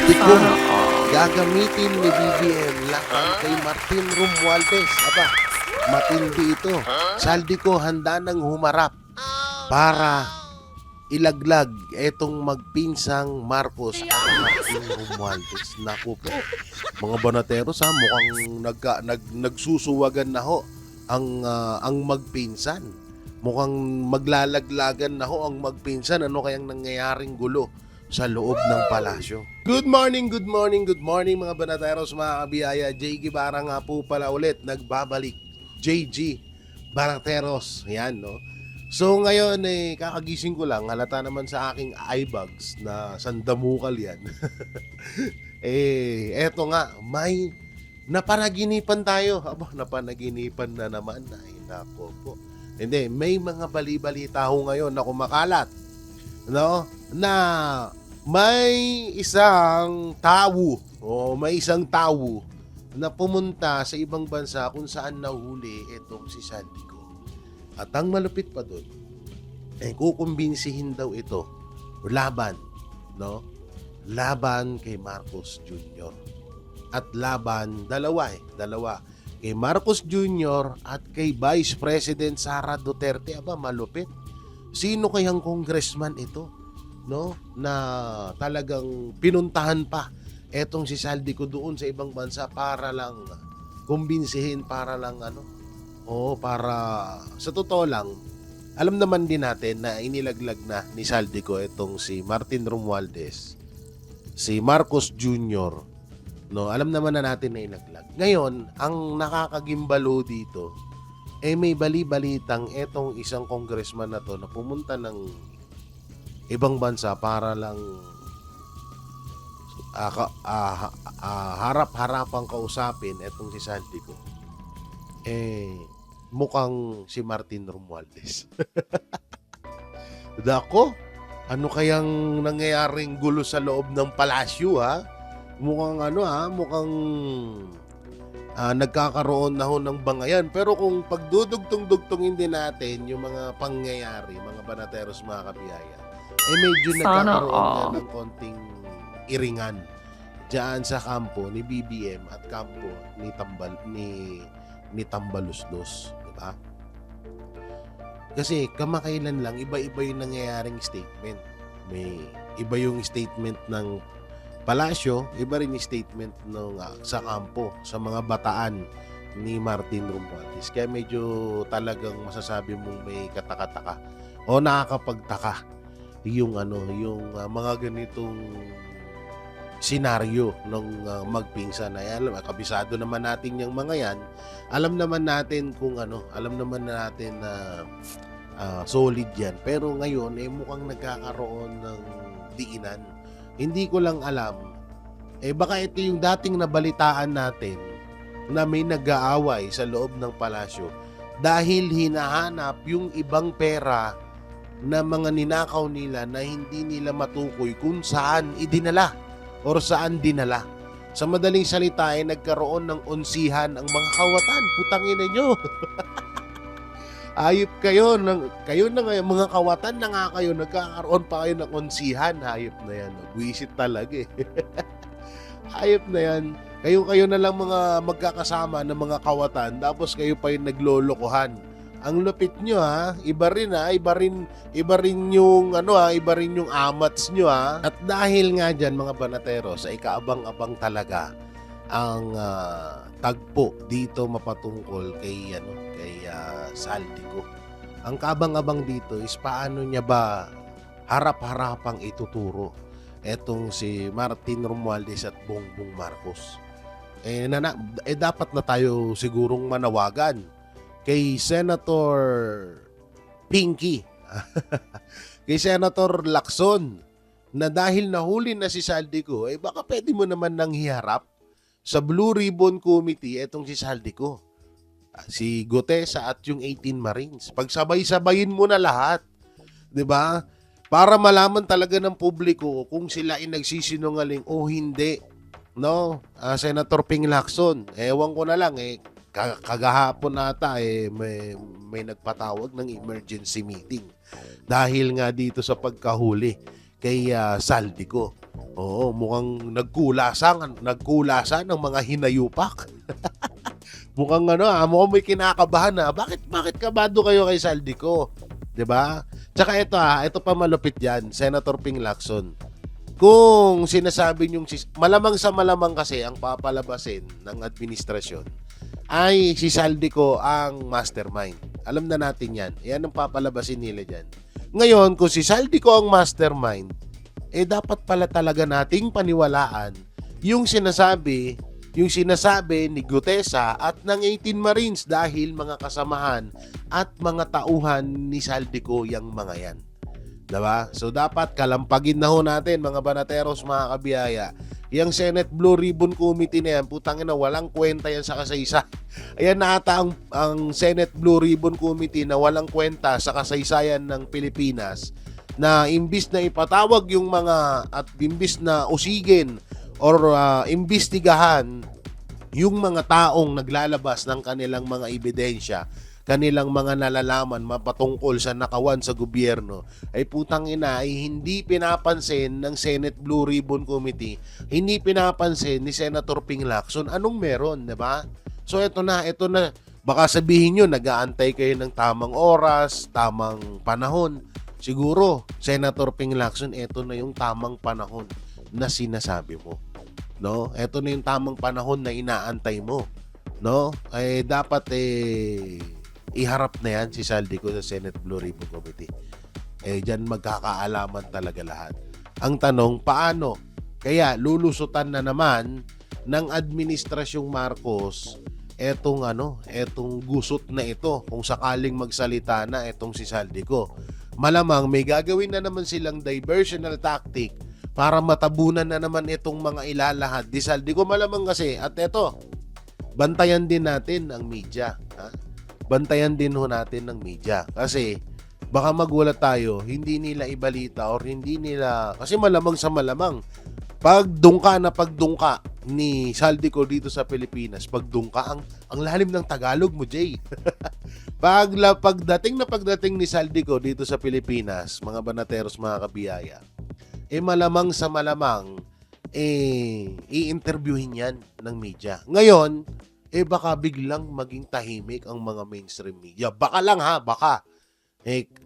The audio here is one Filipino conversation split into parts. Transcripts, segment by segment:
Saldico Sana all. gagamitin ni BBM laban kay Martin Romualdez. Aba, matindi ito. Saldico handa nang humarap para ilaglag etong magpinsang Marcos at Martin Romualdez. Naku po, mga banateros ha, mukhang nagsusuwagan na ho ang magpinsan. Mukhang maglalaglagan na ho ang magpinsan. Ano kayang nangyayaring gulo sa loob ng palasyo? Good morning, good morning, good morning mga banateros, mga kabiyaya. Jay Guevara nga po pala ulit, nagbabalik. JG Banateros, yan no. So ngayon kakagising ko lang, halata naman sa aking eye bags na sandamukal yan. Eto nga, may napanaginipan tayo. Aba, napanaginipan na naman. Ay, nako po. Hindi, may mga bali-balita ho ngayon na kumakalat. No? Na may isang tao na pumunta sa ibang bansa kung saan nahuli itong si Saldico. At ang malupit pa doon, kukumbinsihin daw ito laban, no? Laban kay Marcos Jr. At laban, dalawa, kay Marcos Jr. at kay Vice President Sara Duterte. Aba, malupit. Sino kayang congressman ito, no? Na talagang pinuntahan pa etong si Saldico doon sa ibang bansa para lang kumbinsihin, para lang para sa totoo lang, alam naman din natin na inilaglag na ni Saldico itong si Martin Romualdez, si Marcos Jr., no, alam naman na natin na ilaglag. Ngayon, ang nakakagimbalo dito, may bali-balitang etong isang congressman na to na pumunta ng ibang bansa para lang harap-harapang kausapin etong si Saldico. Mukhang si Martin Romualdez. Dako, ano kayang nangyayaring gulo sa loob ng palasyo ha? Mukhang mukhang nagkakaroon na ho ng bangayan. Pero kung pagdudugtong-dugtongin din natin yung mga pangyayari, mga banateros, mga kabiyaya, medyo Sana nagkakaroon na all. ng konting iringan diyan sa kampo ni BBM at kampo ni Tambaluslos, di ba? Kasi kamakailan lang iba-iba yung nangyayaring statement. May iba yung statement ng palasyo, iba rin yung statement ng sa kampo, sa mga bataan ni Martin Romualdez. Kaya medyo talagang masasabi mong may katakataka o nakakapagtaka yung mga ganitong senaryo ng magpinsan. Ay, alam, kabisado naman natin yung mga yan. Alam naman natin alam naman natin na solid yan. Pero ngayon, mukhang nagkakaroon ng diinan. Hindi ko lang alam, baka ito yung dating nabalitaan natin na may nag-aaway sa loob ng palasyo dahil hinahanap yung ibang pera na mga ninakaw nila na hindi nila matukoy kung saan idinala or saan dinala. Sa madaling salita nagkaroon ng onsihan ang mga kawatan. Putangin nyo. Hayop kayo na ngayon, mga kawatan na nga kayo, nagkakaroon pa kayo ng onsihan. Hayop na yan. Buwisit talaga Hayop na yan. Kayo na lang mga magkakasama ng mga kawatan, tapos kayo pa yung naglolokohan. Ang lupit nyo iba rin yung iba rin yung amats nyo At dahil nga dyan mga banateros, ay kaabang-abang talaga ang tagpo dito mapatungkol kay Saldico. Ang kaabang-abang dito is paano niya ba harap-harapang ituturo etong si Martin Romualdez at Bongbong Marcos. Dapat na tayo sigurong manawagan kay Senator Pinky, kay Senator Lacson, na dahil nahuli na si Saldico, baka pwede mo naman nang hiharap sa Blue Ribbon Committee etong si Saldico, si Gutesa at yung 18 Marines. Pagsabay-sabayin mo na lahat, 'di ba? Para malaman talaga ng publiko kung sila ay nagsisinungaling o hindi. No, Senator Ping Lacson, ewan ko na lang kagahapon ata may nagpatawag ng emergency meeting dahil nga dito sa pagkahuli kay Saldico. Oo, mukhang nagkulasan ng mga hinayupak. Mukhang mukhang may kinakabahan na. Bakit kabado kayo kay Saldico? 'Di ba? Tsaka ito pa malupit diyan, Senator Ping Lacson. Kung sinasabi niyong malamang sa malamang kasi ang papalabasin ng administrasyon ay si Saldico ang mastermind. Alam na natin 'yan. Yan ang papalabasin nila diyan. Ngayon, kung si Saldico ang mastermind, dapat pala talaga nating paniwalaan yung sinasabi ni Gutesa at ng 18 Marines dahil mga kasamahan at mga tauhan ni Saldico yang mga yan. Diba? So dapat kalampagin na ho natin mga banateros, mga kabiyaya. Yung Senate Blue Ribbon Committee na yan, putang ina, walang kwenta yan sa kasaysayan. Ayan na ata ang Senate Blue Ribbon Committee na walang kwenta sa kasaysayan ng Pilipinas, na imbis na ipatawag yung mga at imbis na usigin or imbestigahan yung mga taong naglalabas ng kanilang mga ebidensya, kanilang mga nalalaman mapatungkol sa nakawan sa gobyerno, ay putang ina ay hindi pinapansin ng Senate Blue Ribbon Committee, hindi pinapansin ni Senator Ping Lacson. Anong meron, di ba? So ito na, baka sabihin nyo, nag-aantay kayo ng tamang oras, tamang panahon. Siguro, Senator Ping Lacson, ito na yung tamang panahon na sinasabi mo. No? Ito na yung tamang panahon na inaantay mo. No? Ay dapat iharap na yan si Saldico sa Senate Blue Ribbon Committee. Diyan magkakaalaman talaga lahat. Ang tanong, paano? Kaya lulusutan na naman ng administrasyong Marcos etong gusot na ito kung sakaling magsalita na etong si Saldico. Malamang may gagawin na naman silang diversional tactic para matabunan na naman itong mga ilalahad di Saldico. Malamang kasi, at eto, bantayan din natin ang media. Ha? Bantayan din ho natin ng media. Kasi baka magulat tayo, hindi nila ibalita or hindi nila, kasi malamang sa malamang, pagdungka ni Saldico dito sa Pilipinas, ang lalim ng Tagalog mo, Jay. Pagdating ni Saldico dito sa Pilipinas, mga banateros, mga kabiyaya, malamang sa malamang, i-interviewin yan ng media. Ngayon, baka biglang maging tahimik ang mga mainstream media. Baka lang ha, baka.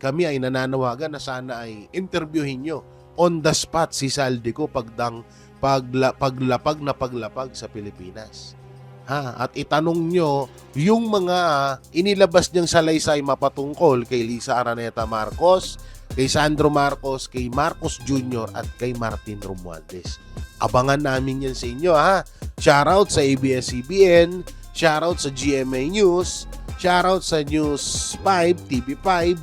Kami ay nananawagan na sana ay interviewin nyo on the spot si Saldico paglapag sa Pilipinas. At itanong nyo yung mga inilabas niyang salaysay mapatungkol kay Lisa Araneta Marcos, kay Sandro Marcos, kay Marcos Jr. at kay Martin Romualdez. Abangan namin yan sa inyo, ha. Shoutout sa ABS-CBN, shoutout sa GMA News, shoutout sa News 5, TV5,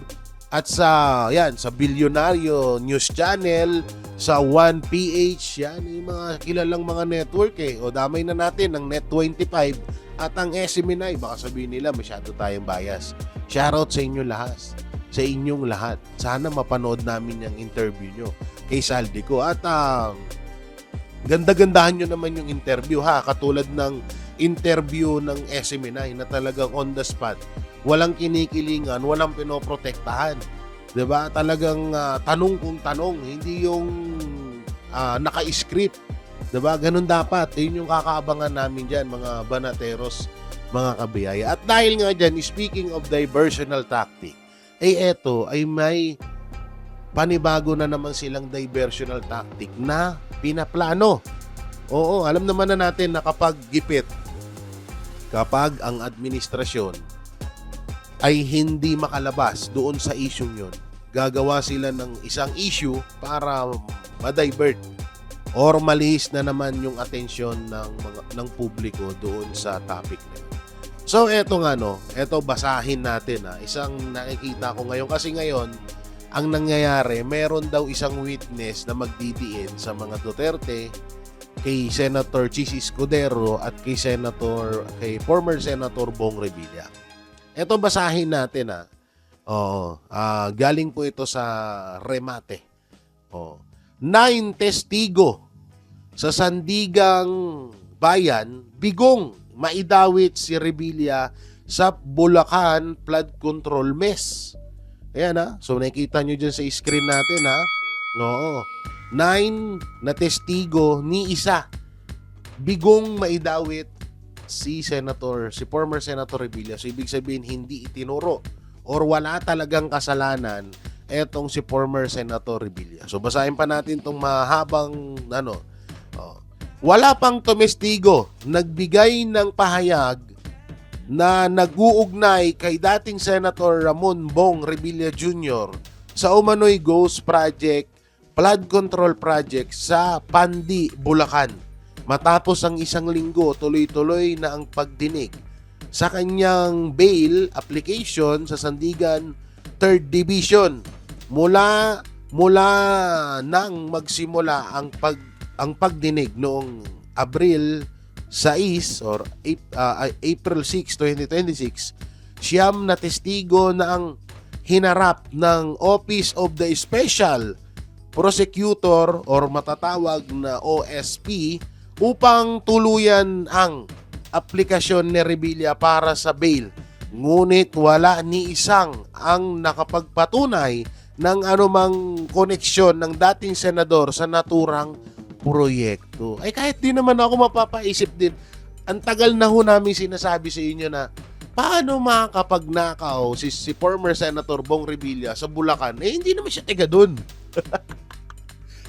at sa Bilyonaryo News Channel, sa 1PH, yan yung mga kilalang mga network O damay na natin ang Net25 at ang SMNI. Baka sabihin nila masyado tayong bias. Shoutout sa inyo lahat. Sa inyong lahat. Sana mapanood namin yung interview nyo kay Saldico. At ganda-gandahan nyo naman yung interview, ha. Katulad ng interview ng SMNI na talagang on the spot. Walang kinikilingan, walang pinoprotektahan. 'Di ba? Talagang tanong kung tanong, hindi yung naka-script. 'Di ba? Ganun dapat. 'Yun yung kakaabangan namin diyan, mga banateros, mga kabiyaya. At dahil nga diyan, speaking of diversional tactic, eto ay may panibago na naman silang diversional tactic na pinaplano. Oo, alam naman na natin na kapag ang administrasyon ay hindi makalabas doon sa issue yun, gagawa sila ng isang issue para ma-divert or malihis na naman yung atensyon ng publiko doon sa topic na yun. So eto eto basahin natin isang nakikita ko ngayon, kasi ngayon ang nangyayari, meron daw isang witness na magdidiin sa mga Duterte, kay Senator Chis Escudero at kay former Senator Bong Revilla. Ito basahin natin galing po ito sa Remate. 9 testigo sa Sandigang Bayan, bigong maidawit si Revilla sa Bulacan Flood Control Mess. Ayan So nakikita nyo dyan sa screen natin Oo. 9 na testigo ni isa. Bigong maidawit si former Senator Revilla. So ibig sabihin hindi itinuro or wala talagang kasalanan etong si former Senator Revilla. So basahin pa natin tong mahabang wala pang tumestigo nagbigay ng pahayag na nag-uugnay kay dating Senator Ramon Bong Revilla Jr. sa umano'y Ghost Project, flood control project sa Pandi, Bulacan. Matapos ang isang linggo, tuloy-tuloy na ang pagdinig sa kanyang bail application sa Sandigan 3rd Division. Mula nang magsimula ang pagdinig noong April 6 or April 6, 2026, siyam na testigo na ang hinarap ng Office of the Special Prosecutor or matatawag na OSP upang tuluyan ang aplikasyon ni Revilla para sa bail. Ngunit wala ni isang ang nakapagpatunay ng anumang koneksyon ng dating senador sa naturang proyekto. Ay kahit di naman ako mapapaisip din, ang tagal na ho namin sinasabi sa inyo na paano makakapagnakaw si former Senator Bong Revilla sa Bulacan? Eh hindi naman siya tiga dun.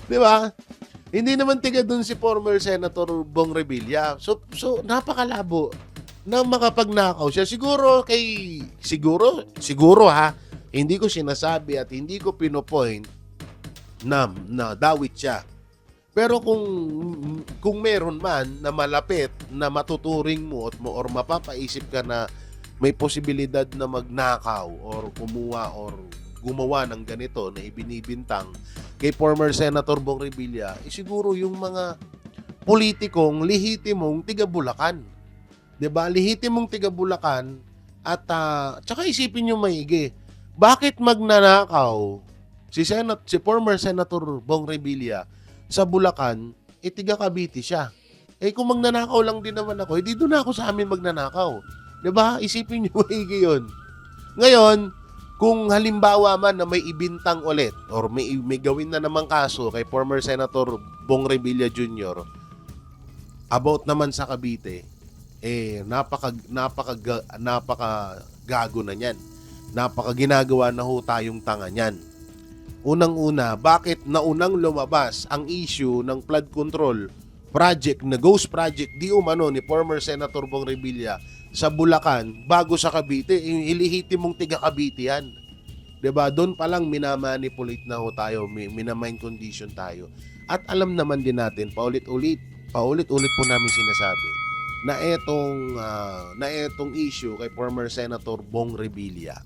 Di ba? Hindi naman tiga dun si former Senator Bong Revilla. So napakalabo na makapagnakaw siya. Siguro ha, hindi ko sinasabi at hindi ko pinopoint na dawit siya. Pero kung meron man na malapit na matuturing mo or mapapaisip ka na may posibilidad na magnakaw or kumuha or gumawa ng ganito na ibinibintang kay former Senator Bong Revilla, siguro yung mga politikong lihitimong tiga Bulacan. 'Di ba? Lihitimong tiga Bulacan at tsaka isipin niyo maigi. Bakit magnanakaw si former Senator Bong Revilla sa Bulacan, tiga Cavite siya. Kung magnanakaw lang din naman ako, hindi doon ako sa amin magnanakaw. 'Di ba? Isipin niyo maigi 'yon. Ngayon, kung halimbawa man na may ibintang ulit or may gawin na namang kaso kay former Senator Bong Revilla Jr. about naman sa Cavite, napaka gago na niyan. Napaka ginagawa na ho tayong tanga niyan. Unang-una, bakit naunang lumabas ang issue ng flood control project na Ghost Project di umano ni former Senator Bong Revilla sa Bulacan bago sa Cavite? Ilihiti mong tiga Cavite yan. 'Di ba? Doon pa lang minamanipulate na ho tayo, minamind condition tayo. At alam naman din natin, paulit-ulit po namin sinasabi na etong issue kay former Senator Bong Revilla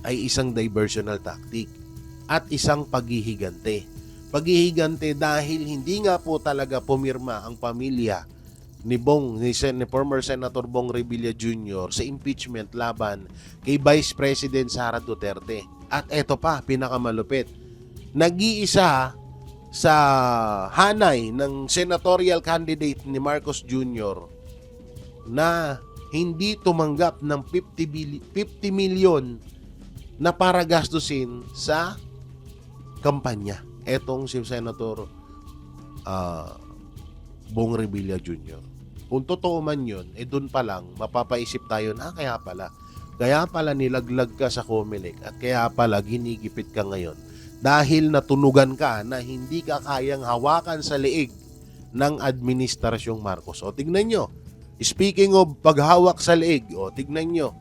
ay isang diversional tactic at isang paghihigante. Paghihigante dahil hindi nga po talaga pumirma ang pamilya ni former Senator Bong Revilla Jr. sa impeachment laban kay Vice President Sara Duterte. At eto pa, pinakamalupit. Nag-iisa sa hanay ng senatorial candidate ni Marcos Jr. na hindi tumanggap ng 50 million na para gastusin sa kampanya. Etong si Senator Bong Revilla Jr. Kung totoo man yun, dun pa lang mapapaisip tayo na kaya pala nilaglag ka sa Comelec at kaya pala ginigipit ka ngayon dahil natunugan ka na hindi ka kayang hawakan sa leeg ng Administrasyong Marcos. O tignan nyo, speaking of paghawak sa leeg, tignan nyo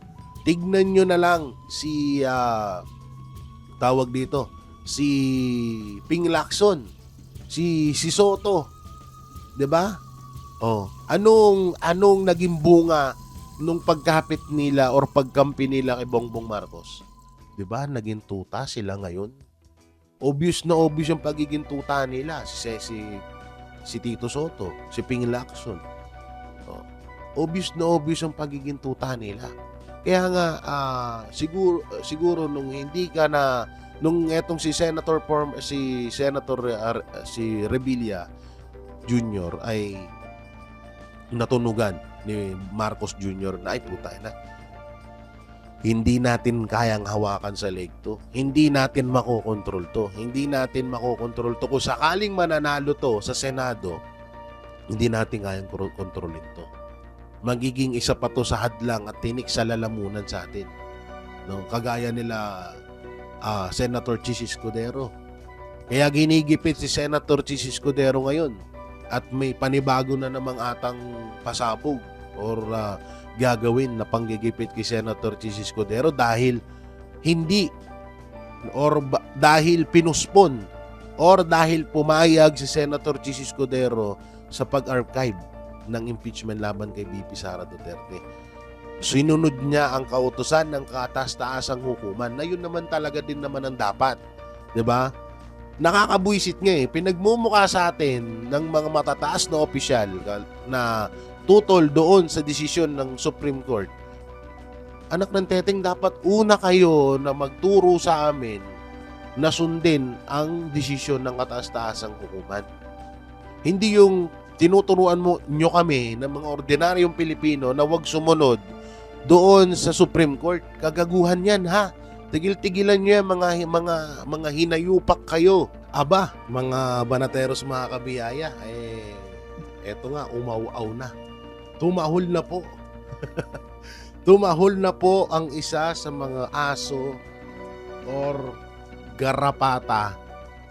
na lang si si Ping Lacson, si Soto, 'di ba? Anong naging bunga nung pagkapit nila or pagkampi nila kay Bongbong Marcos? 'Di ba? Naging tuta sila ngayon. Obvious na obvious yung pagiging tuta nila si Tito Soto, si Ping Lacson. Obvious na obvious yung pagiging tuta nila. Kaya nga siguro nung hindi ka na nung etong si Revilla Jr. ay natunugan ni Marcos Jr. na ay puta na. Hindi natin kayang hawakan sa leg to. Hindi natin makokontrol to. Hindi natin makokontrol to. Kung sakaling mananalo to sa Senado, hindi natin kayang kontrolin to. Magiging isa pa to sa hadlang at tinik sa lalamunan sa atin. No? Kagaya nila Senator Chis Escudero. Kaya ginigipit si Senator Chis Escudero ngayon at may panibago na namang atang pasabog or gagawin na panggigipit kay Senator Chis Escudero dahil hindi or dahil pinuspon or dahil pumayag si Senator Chis Escudero sa pag-archive ng impeachment laban kay BP Sara Duterte. Sinunod niya ang kautusan ng kataas-taasang hukuman na yun naman talaga din naman ang dapat. 'Di ba? Nakakabuisit nga pinagmumukha sa atin ng mga matataas na opisyal na tutol doon sa desisyon ng Supreme Court. Anak ng teteng, dapat una kayo na magturo sa amin na sundin ang desisyon ng kataas-taasang hukuman. Hindi yung tinuturuan nyo kami ng mga ordinaryong Pilipino na wag sumunod doon sa Supreme Court. Kagaguhan yan, ha? Tigil-tigilan nyo yan, mga hinayupak kayo. Aba, mga banateros, mga kabiyaya, eto nga, umaw-aw na. Tumahol na po. Tumahol na po ang isa sa mga aso or garapata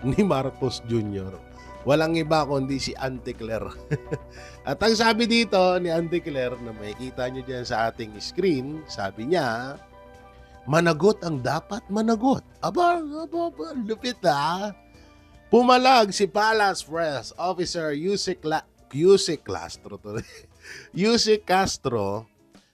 ni Marcos Jr. Walang iba kundi si Auntie Claire. At ang sabi dito ni Auntie Claire na makikita nyo dyan sa ating screen, sabi niya, managot ang dapat managot. Aba, lupit ha. Pumalag si Palace Press Officer Yusek Castro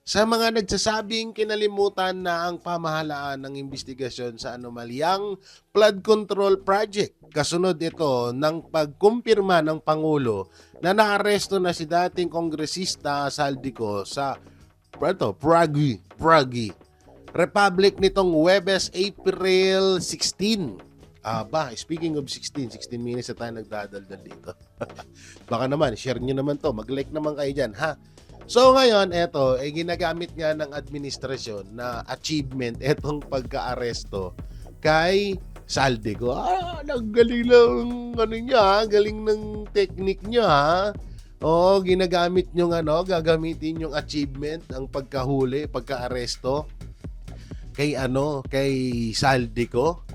sa mga nagsasabing kinalimutan na ang pamahalaan ng investigasyon sa anomalyang flood control project. Kasunod ito ng pagkumpirma ng Pangulo na naaresto na si dating kongresista Saldico sa Prague Republic nitong Huwebes, April 16. Speaking of 16 minutes na tayo nagdadaldal dito. Baka naman, share nyo naman to. Mag-like naman kayo dyan, ha? So ngayon, eto, ginagamit nga ng administrasyon na achievement etong pagka-aresto kay Saldico. Nagaling lang, galing ng technique niya, ha? Oo, ginagamit nyo gagamitin yung achievement, ang pagkahuli, pagka-aresto kay Saldico.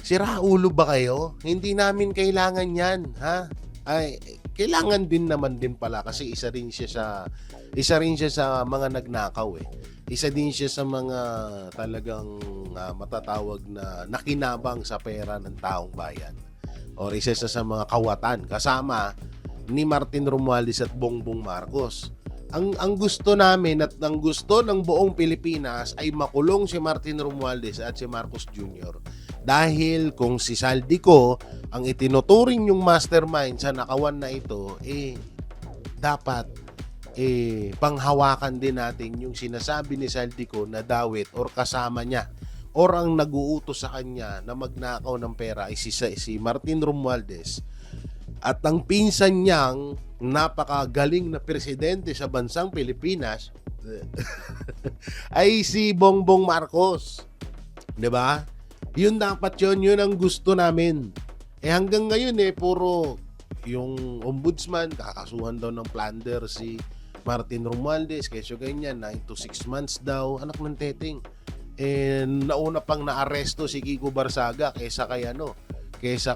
Sira ulo ba kayo? Hindi namin kailangan yan, ha? Ay, kailangan din naman din pala kasi isa rin siya sa mga nagnakaw Isa din siya sa mga talagang matatawag na nakinabang sa pera ng taong bayan. O isa sa mga kawatan kasama ni Martin Romualdez at Bongbong Marcos. Ang gusto namin at ang gusto ng buong Pilipinas ay makulong si Martin Romualdez at si Marcos Jr. Dahil kung si Saldico ang itinuturing yung mastermind sa nakawan na ito, dapat panghawakan din natin yung sinasabi ni Saldico na dawit or kasama niya or ang nag-uutos sa kanya na magnakaw ng pera ay si Martin Romualdez at ang pinsan niyang napakagaling na presidente sa bansang Pilipinas ay si Bongbong Marcos. 'Di ba? Yun dapat yun ang gusto namin. Hanggang ngayon puro yung ombudsman kakasuhan daw ng plunder si Martin Romualdez, kesyo ganyan 9 to 6 months daw, anak ng teteng. Nauna pang naaresto si Kiko Barsaga kaysa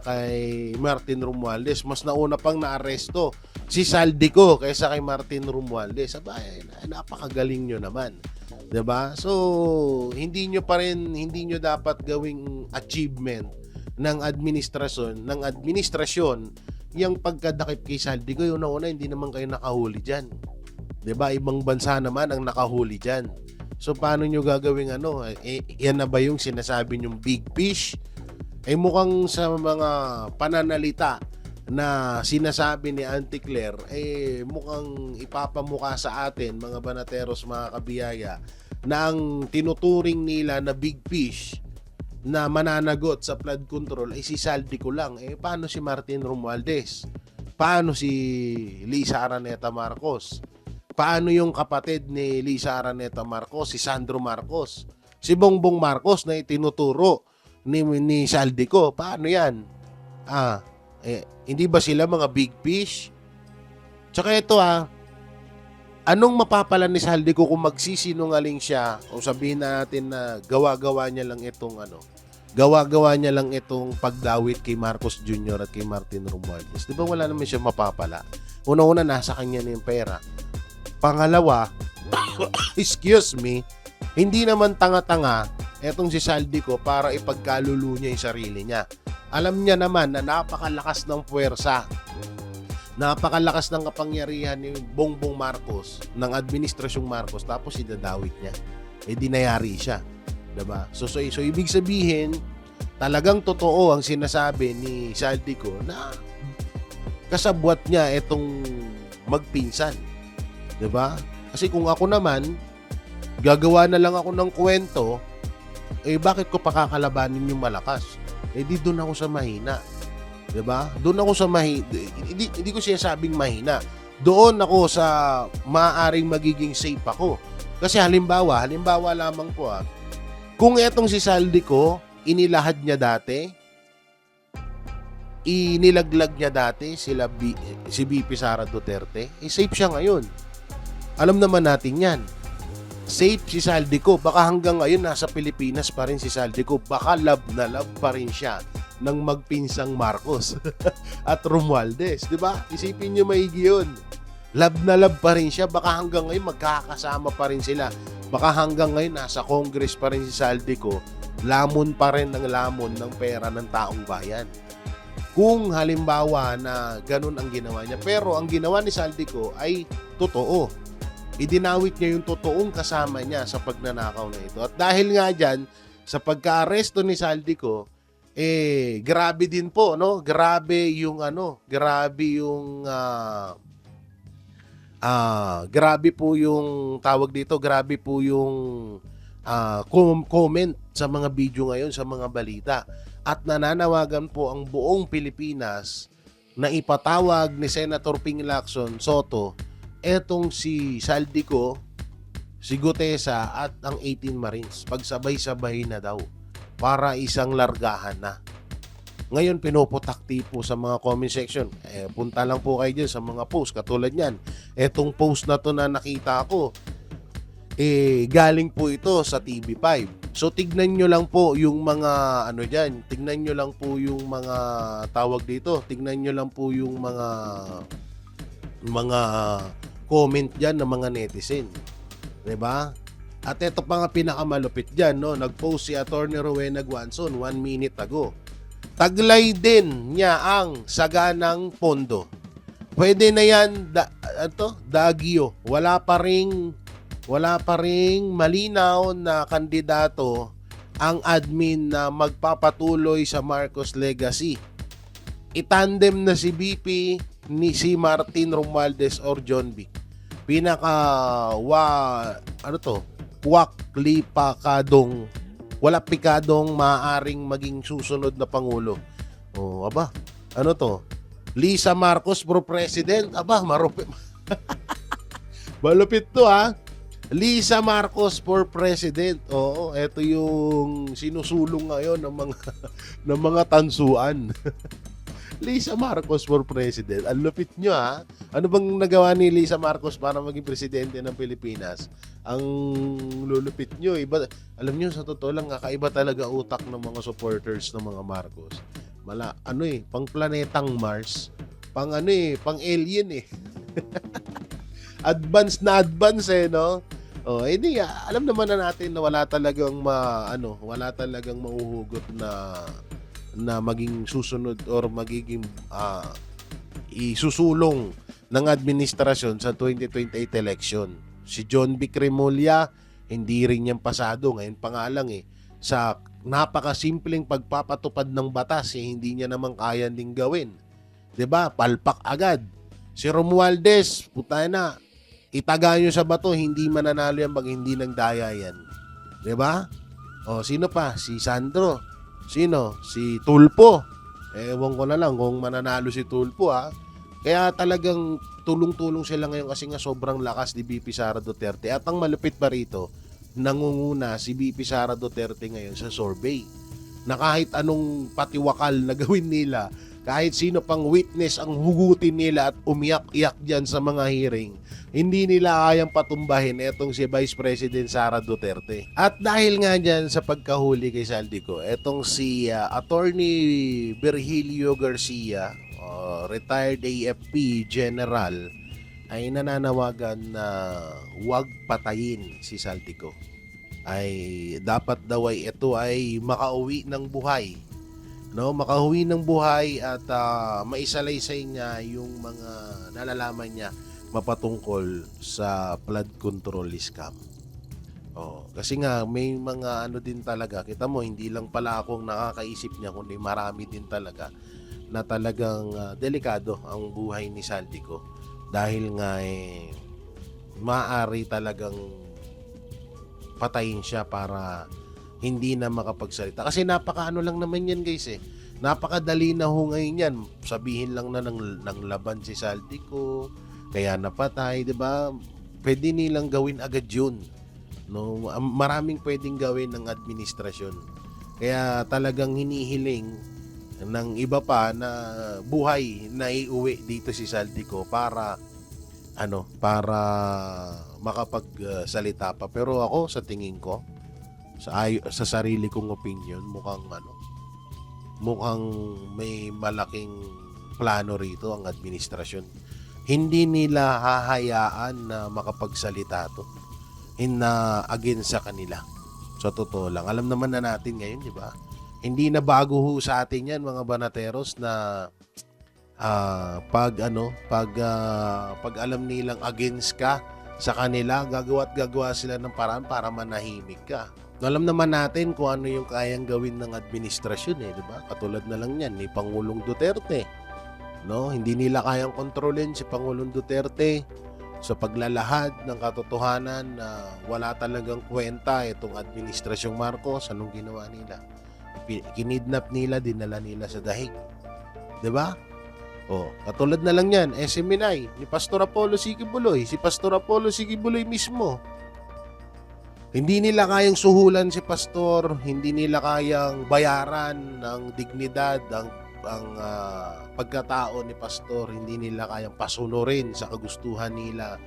kay Martin Romualdez. Mas nauna pang naaresto si Saldico kaysa kay Martin Romualdez. Abay, napakagaling nyo naman. 'Di ba? So, hindi nyo dapat gawing achievement ng administrasyon yung pagkadakip kay Saldico. Yung nauna, hindi naman kayo nakahuli diyan. 'Di ba? Ibang bansa naman ang nakahuli diyan. So, paano nyo gagawing yan na ba yung sinasabi nyong big fish? Mukhang sa mga pananalita na sinasabi ni Auntie Claire, mukhang ipapamukha sa atin, mga banateros, mga kabiyaya, na ang tinuturing nila na big fish na mananagot sa flood control ay si Saldico lang. Paano si Martin Romualdez? Paano si Lisa Araneta Marcos? paano yung kapatid ni Lisa Araneta Marcos, si Sandro Marcos, si Bongbong Marcos na itinuturo ni Saldico. Paano yan? Hindi ba sila mga big fish? Tsaka ito anong mapapala ni Saldico kung magsisinungaling siya o sabihin natin na gawa-gawa niya lang itong pagdawit kay Marcos Jr. at kay Martin Romualdez. Di ba wala naman siya mapapala? Una-una, nasa kanya na yung pera. Pangalawa, excuse me, hindi naman tanga-tanga etong si Saldico para ipagkalulu niya yung sarili niya. Alam niya naman na napakalakas ng puwersa, napakalakas ng kapangyarihan ni Bongbong Marcos, ng Administrasyong Marcos, tapos idadawit niya. Dinayari siya. Diba? So ibig sabihin, talagang totoo ang sinasabi ni Saldico na kasabwat niya itong magpinsan. Diba? Kasi kung ako naman, gagawa na lang ako ng kwento, bakit ko pakakalabanin yung malakas? Di doon ako sa mahina. Diba? Doon ako sa mahina. Hindi ko sinasabing mahina. Doon ako sa maaaring magiging safe ako. Kasi halimbawa lamang po kung etong si Saldico, inilahad niya dati, inilaglag niya dati si VP Sara Duterte, safe siya ngayon. Alam naman natin yan. Safe si Saldico. Baka hanggang ngayon nasa Pilipinas pa rin si Saldico. Baka love na love pa rin siya ng magpinsang Marcos at Romualdez. Diba? Isipin nyo maigi yun. Love na love pa rin siya. Baka hanggang ngayon magkakasama pa rin sila. Baka hanggang ngayon nasa Congress pa rin si Saldico. Lamon pa rin ng lamon ng pera ng taong bayan. Kung halimbawa na ganun ang ginawa niya. Pero ang ginawa ni Saldico ay totoo. Idinawit niya yung totoong kasama niya sa pagnanakaw na ito. At dahil nga dyan, sa pagka-aresto ni Saldico, grabe din po, no? Grabe yung grabe po yung tawag dito, grabe po yung comment sa mga video ngayon, sa mga balita. At nananawagan po ang buong Pilipinas na ipatawag ni Senator Ping Lacson Soto etong si Saldico, si Gutesa at ang 18 Marines. Pagsabay-sabay na daw para isang largahan na. Ngayon, pinuputakti po sa mga comment section. Punta lang po kayo dyan sa mga post. Katulad yan. Etong post na to na nakita ko, galing po ito sa TV5. So, tignan nyo lang po yung mga, dyan. Tignan nyo lang po yung mga tawag dito. Tignan nyo lang po yung mga comment dyan ng mga netizen. Diba? At ito pa nga pinakamalupit dyan, no? Nag-post si Attorney Rowena Guanzon 1 minute ago. Taglay din niya ang saganang pondo. Pwede na yan, Daguio. Wala pa ring malinaw na kandidato ang admin na magpapatuloy sa Marcos legacy. Itandem na si BP ni si Martin Romualdez or John Vic. Wala pikadong maaaring maging susunod na pangulo. Lisa Marcos for president. Marupit. Malupit to Lisa Marcos for president. Oo, ito yung sinusulong ngayon ng mga tansuan. Lisa Marcos for president. Ang lupit nyo Ano bang nagawa ni Lisa Marcos para maging presidente ng Pilipinas? Ang lulupit nyo. Alam nyo, sa totoo lang, kakaiba talaga utak ng mga supporters ng mga Marcos. Pang planetang Mars. Pang alien Advance na advance no? Alam naman na natin na wala talagang mahuhugot na maging susunod or magiging isusulong ng administrasyon sa 2028 election. Si John Vic Remulla, hindi rin yan pasado. Ngayon pa nga lang sa napakasimpleng pagpapatupad ng batas, hindi niya naman kaya ding gawin. 'Di ba? Palpak agad. Si Romualdez, itaga nyo sa bato, hindi mananalo yan pag hindi nang daya yan. 'Di ba? Sino pa? Si Sandro. Sino? Si Tulfo. Ewan ko na lang kung mananalo si Tulfo Kaya talagang tulong-tulong sila ngayon kasi nga sobrang lakas ni VP Sara Duterte. At ang malupit pa rito, nangunguna si VP Sara Duterte ngayon sa survey na kahit anong patiwakal na gawin nila, kahit sino pang witness ang hugutin nila at umiyak-iyak dyan sa mga hearing, hindi nila kayang patumbahin etong si Vice President Sara Duterte. At dahil nga dyan sa pagkahuli kay Saldico, etong si Attorney Virgilio Garcia, retired AFP General, ay nananawagan na huwag patayin si Saldico. Ay dapat daw ay ito ay makauwi ng buhay. No, makauwi ng buhay at maisalaysay niya yung mga nalalaman niya mapatungkol sa flood control scam. Kasi nga may mga ano din talaga, kita mo hindi lang pala akong nakakaisip niya kundi marami din talaga na talagang delikado ang buhay ni Saldico dahil nga maaari talagang patayin siya para hindi na makapagsalita. Kasi napakaano lang naman yan guys Napakadali na ho ngayon yan. Sabihin lang na ng laban si Saldico, kaya napatay, di ba? Pwede nilang gawin agad yun. No? Maraming pwedeng gawin ng administrasyon. Kaya talagang hinihiling ng iba pa na buhay na iuwi dito si Saldico para makapagsalita pa. Pero ako sa tingin ko, sa sarili kong opinion, mukhang may malaking plano rito ang administrasyon. Hindi nila hahayaan na makapagsalita to against sa kanila. Sa totoo lang, alam naman na natin ngayon, di ba? Hindi na bago ho sa atin yan mga banateros na pag alam nilang against ka sa kanila, gagawa sila ng paraan para manahimik ka. Alam naman natin kung ano yung kayang gawin ng administrasyon di ba? Katulad na lang yan ni Pangulong Duterte. No, hindi nila kayang kontrolin si Pangulong Duterte sa paglalahad ng katotohanan na wala talagang kwenta itong administrasyong Marcos. Anong ginawa nila? Kinidnap nila, dinala nila sa dahig. 'Di ba? Katulad na lang yan, SMNI ni Pastor Apollo Sigibuloy. Si Pastor Apollo Sigibuloy mismo, hindi nila kayang suhulan si Pastor, hindi nila kayang bayaran ng dignidad ang pagkatao ni Pastor, hindi nila kayang pasunurin sa kagustuhan nila.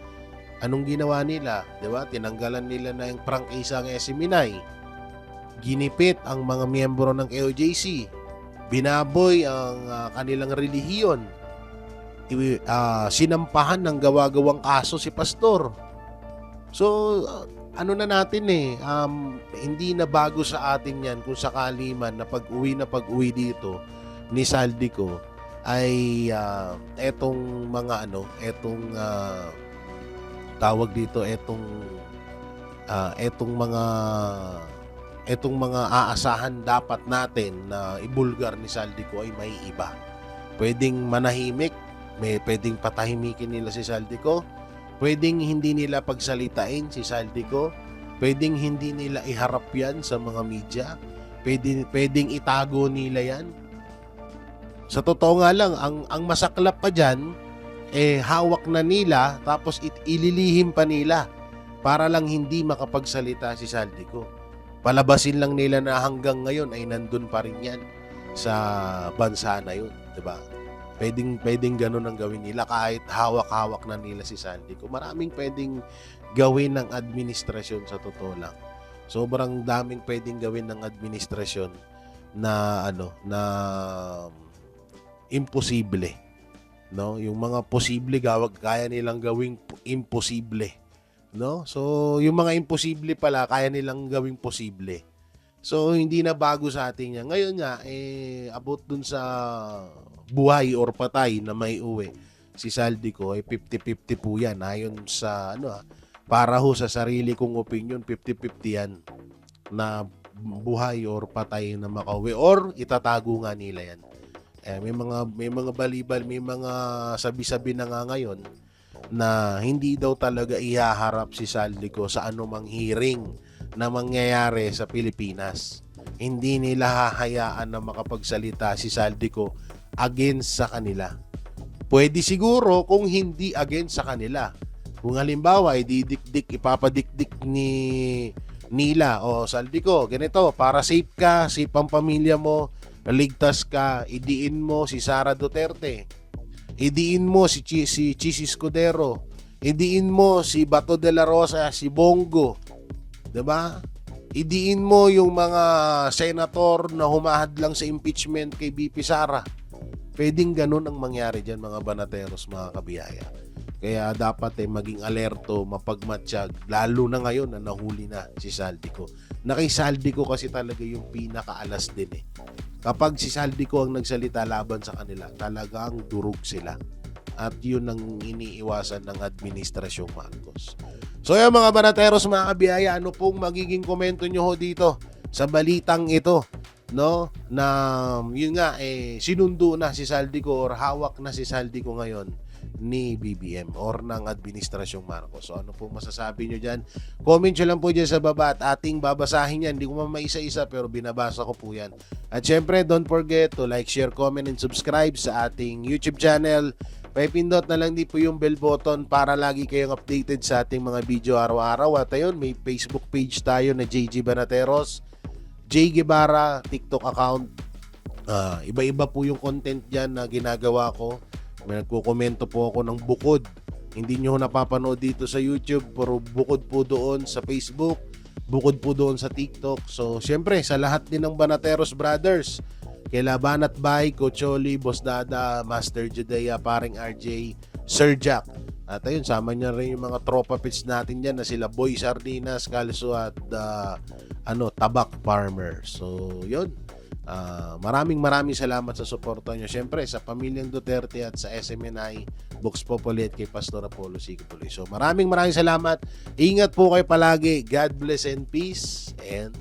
Anong ginawa nila? 'Di ba? Tinanggalan nila na yung prangkisa ng SMNI. Ginipit ang mga miyembro ng KOJC. Binaboy ang kanilang relihiyon. Sinampahan ng gawa-gawang kaso si Pastor. So, ano na natin hindi na bago sa atin yan kung sakali man na pag-uwi dito ni Saldico ay etong mga aasahan dapat natin na ibulgar ni Saldico ay may iba. Pwedeng manahimik, pwedeng patahimikin nila si Saldico, pwedeng hindi nila pagsalitain si Saldico, pwedeng hindi nila iharap yan sa mga media, pwedeng itago nila yan. Sa totoo nga lang, ang masaklap pa dyan, hawak na nila tapos ililihim pa nila para lang hindi makapagsalita si Saldico. Palabasin lang nila na hanggang ngayon ay nandun pa rin yan sa bansa na yun, diba? Pwedeng ganun ang gawin nila kahit hawak-hawak na nila si Saldico. Maraming pwedeng gawin ng administrasyon sa totoo lang. Sobrang daming pwedeng gawin ng administrasyon na imposible. No? Yung mga posible kaya nilang gawing imposible. No? So, yung mga imposible pala kaya nilang gawing posible. So, hindi na bago sa atin yan. Ngayon nga, about dun sa buhay or patay na may uwi si Saldico ay 50-50 po yan. Ayon sa para ho sa sarili kong opinion, 50-50 yan na buhay or patay na makauwi or itatago nga nila yan. May mga balibal, may mga sabi-sabi na nga ngayon na hindi daw talaga ihaharap si Saldico sa anumang hearing na mangyayari sa Pilipinas. Hindi nila hahayaan na makapagsalita si Saldico against sa kanila. Pwede siguro kung hindi against sa kanila. Kung halimbawa, ipapadikdik nila, o Saldico, ganito, para safe ka, safe ang pamilya mo, ligtas ka, idiin mo si Sara Duterte, idiin mo si Chis Escudero, idiin mo si Bato de la Rosa, si Bongo, 'di ba? Idiin mo yung mga senator na humahad lang sa impeachment kay BP Sara. Pwedeng ganun ang mangyari dyan, mga banateros, mga kabiyaya. Kaya dapat maging alerto, mapagmatsyag, lalo na ngayon na nahuli na si Saldico. Na kay Saldico kasi talaga yung pinakaalas din eh. Kapag si Saldico ang nagsalita laban sa kanila, talagang durog sila. At yun ang iniiwasan ng Administrasyong Marcos. So yan, mga banateros, mga kabiyaya, ano pong magiging komento nyo ho dito sa balitang ito? No, na yun nga sinundo na si Saldico or hawak na si Saldico ngayon ni BBM or ng Administrasyong Marcos. So ano po masasabi nyo dyan? Comment nyo lang po dyan sa baba at ating babasahin yan. Hindi ko man maisa-isa pero binabasa ko po yan. At syempre, don't forget to like, share, comment, and subscribe sa ating YouTube channel. Paipindot na lang din po yung bell button para lagi kayong updated sa ating mga video araw-araw. At ayun, may Facebook page tayo na JG Banateros, J Guevara, TikTok account. Iba-iba po yung content dyan na ginagawa ko. May nagkukomento po ako ng bukod. Hindi nyo napapanood dito sa YouTube, pero bukod po doon sa Facebook, bukod po doon sa TikTok. So, syempre, sa lahat din ng Banateros Brothers, kila Banat Bay, Coach Oli, Boss Dada, Master Judea, Paring RJ, Sir Jack. At ayun, sama niya rin yung mga tropa pits natin dyan na sila Boy Sardinas, Calso at Tabak Farmer. So, yun. Maraming salamat sa suporta nyo. Siyempre, sa pamilyang Duterte at sa SMNI, Vox Populi at kay Pastor Apollo Sigapuloy. So, maraming salamat. Ingat po kayo palagi. God bless and peace. And